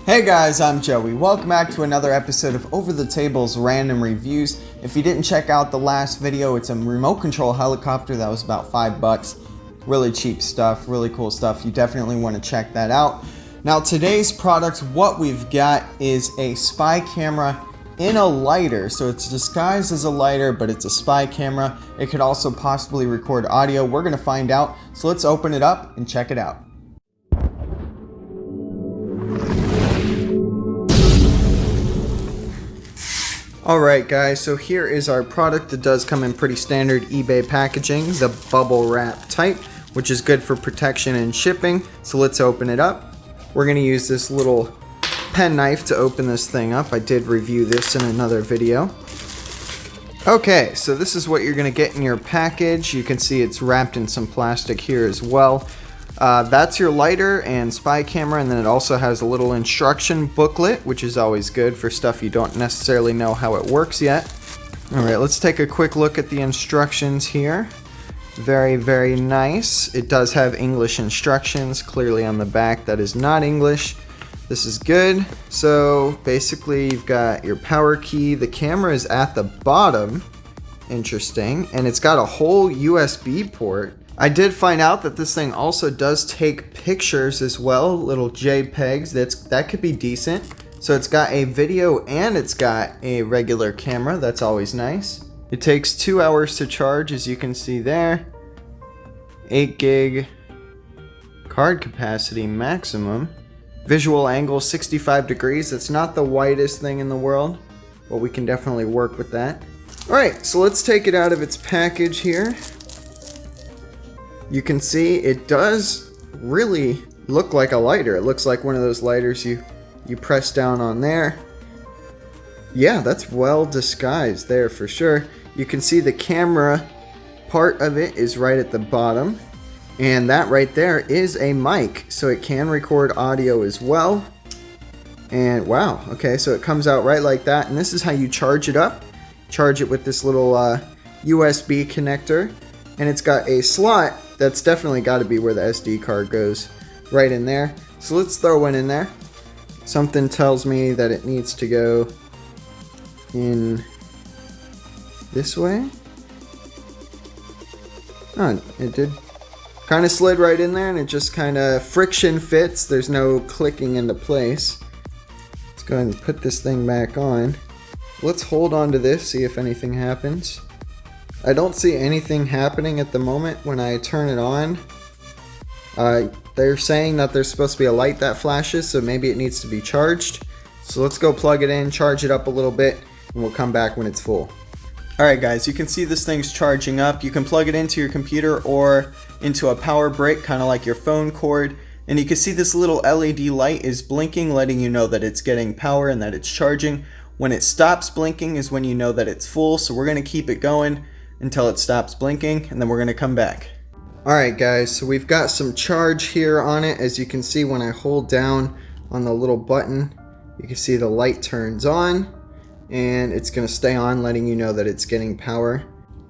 Hey guys, I'm Joey. Welcome back to another episode of Over the Table's Random Reviews. If you didn't check out the last video, it's a remote control helicopter that was about $5. Really cheap stuff, really cool stuff. You definitely want to check that out. Now today's product, what we've got is a spy camera in a lighter. So it's disguised as a lighter, but it's a spy camera. It could also possibly record audio. We're going to find out. So let's open it up and check it out. Alright guys, so here is our product. It does come in pretty standard eBay packaging, the bubble wrap type, which is good for protection and shipping. So let's open it up. We're going to use this little pen knife to open this thing up. I did review this in another video. Okay, so this is what you're going to get in your package. You can see it's wrapped in some plastic here as well. That's your lighter and spy camera, and then it also has a little instruction booklet, which is always good for stuff you don't necessarily know how it works yet. Alright, let's take a quick look at the instructions here. Very, very nice. It does have English instructions clearly on the back. That is not English. This is good. So basically you've got your power key. The camera is at the bottom. Interesting. And it's got a whole USB port. I did find out that this thing also does take pictures as well, little JPEGs. That could be decent. So it's got a video and it's got a regular camera. That's always nice. It takes 2 hours to charge, as you can see there. 8 gig card capacity maximum. Visual angle 65 degrees. That's not the widest thing in the world, but we can definitely work with that. Alright, so let's take it out of its package here. You can see it does really look like a lighter. It looks like one of those lighters you press down on there. Yeah, that's well disguised there for sure. You can see the camera part of it is right at the bottom. And that right there is a mic, so it can record audio as well. And wow, okay, so it comes out right like that. And this is how you charge it up. Charge it with this little USB connector. And it's got a slot. That's definitely got to be where the SD card goes, right in there. So let's throw one in there. Something tells me that it needs to go in this way. Oh, it did. Kind of slid right in there, and it just kind of friction fits. There's no clicking into place. Let's go ahead and put this thing back on. Let's hold on to this, see if anything happens. I don't see anything happening at the moment when I turn it on. They're saying that there's supposed to be a light that flashes, so maybe it needs to be charged. So let's go plug it in, charge it up a little bit, and we'll come back when it's full. Alright guys, you can see this thing's charging up. You can plug it into your computer or into a power brick, kind of like your phone cord. And you can see this little LED light is blinking, letting you know that it's getting power and that it's charging. When it stops blinking is when you know that it's full, so we're going to keep it going until it stops blinking, and then we're going to come back. Alright guys, so we've got some charge here on it. As you can see, when I hold down on the little button, you can see the light turns on, and it's going to stay on, letting you know that it's getting power.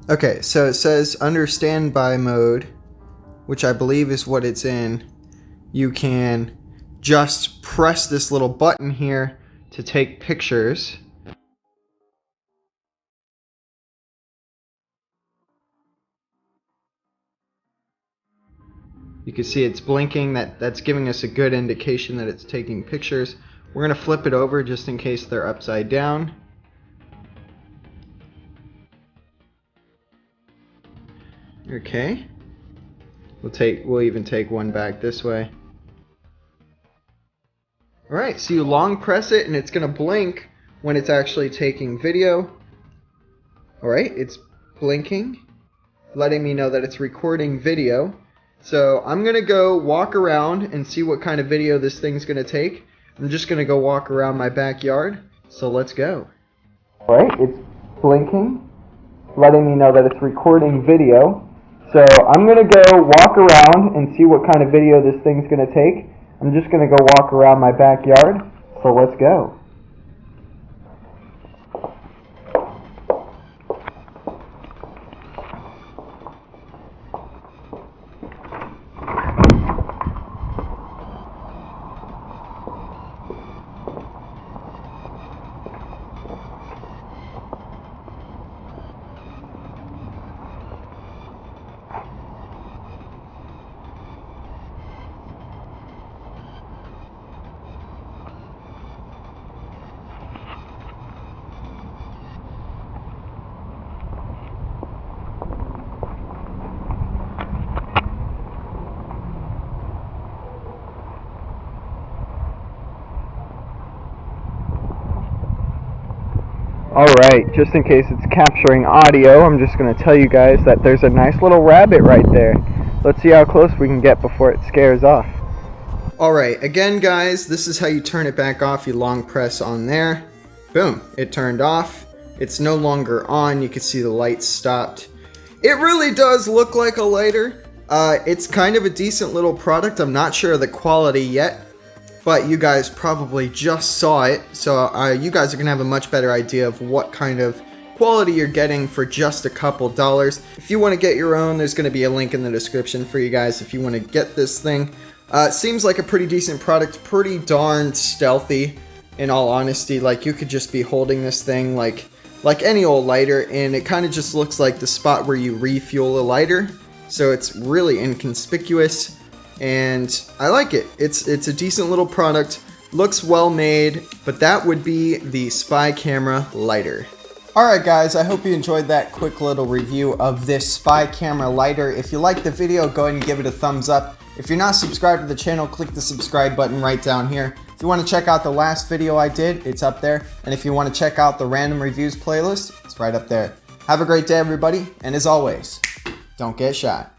Okay, so it says under standby mode, which I believe is what it's in. You can just press this little button here to take pictures. You can see it's blinking. That's giving us a good indication that it's taking pictures. We're going to flip it over just in case they're upside down. Okay. We'll even take one back this way. Alright, so you long press it and it's going to blink when it's actually taking video. Alright, it's blinking, letting me know that it's recording video. So I'm going to go walk around and see what kind of video this thing's going to take. I'm just going to go walk around my backyard. So let's go. Alright, it's blinking, letting me know that it's recording video. So I'm going to go walk around and see what kind of video this thing's going to take. I'm just going to go walk around my backyard. So let's go. Alright, just in case it's capturing audio, I'm just going to tell you guys that there's a nice little rabbit right there. Let's see how close we can get before it scares off. Alright, again guys, this is how you turn it back off. You long press on there. Boom, it turned off. It's no longer on. You can see the lights stopped. It really does look like a lighter. It's kind of a decent little product. I'm not sure of the quality yet, but you guys probably just saw it, so you guys are going to have a much better idea of what kind of quality you're getting for just a couple dollars. If you want to get your own, there's going to be a link in the description for you guys if you want to get this thing. It seems like a pretty decent product, pretty darn stealthy, in all honesty. Like, you could just be holding this thing like any old lighter, and it kind of just looks like the spot where you refuel a lighter, so it's really inconspicuous. And I like it. It's a decent little product, looks well made, but that would be the spy camera lighter. Alright guys, I hope you enjoyed that quick little review of this spy camera lighter. If you liked the video, go ahead and give it a thumbs up. If you're not subscribed to the channel, click the subscribe button right down here. If you want to check out the last video I did, it's up there. And if you want to check out the random reviews playlist, it's right up there. Have a great day everybody, and as always, don't get shot.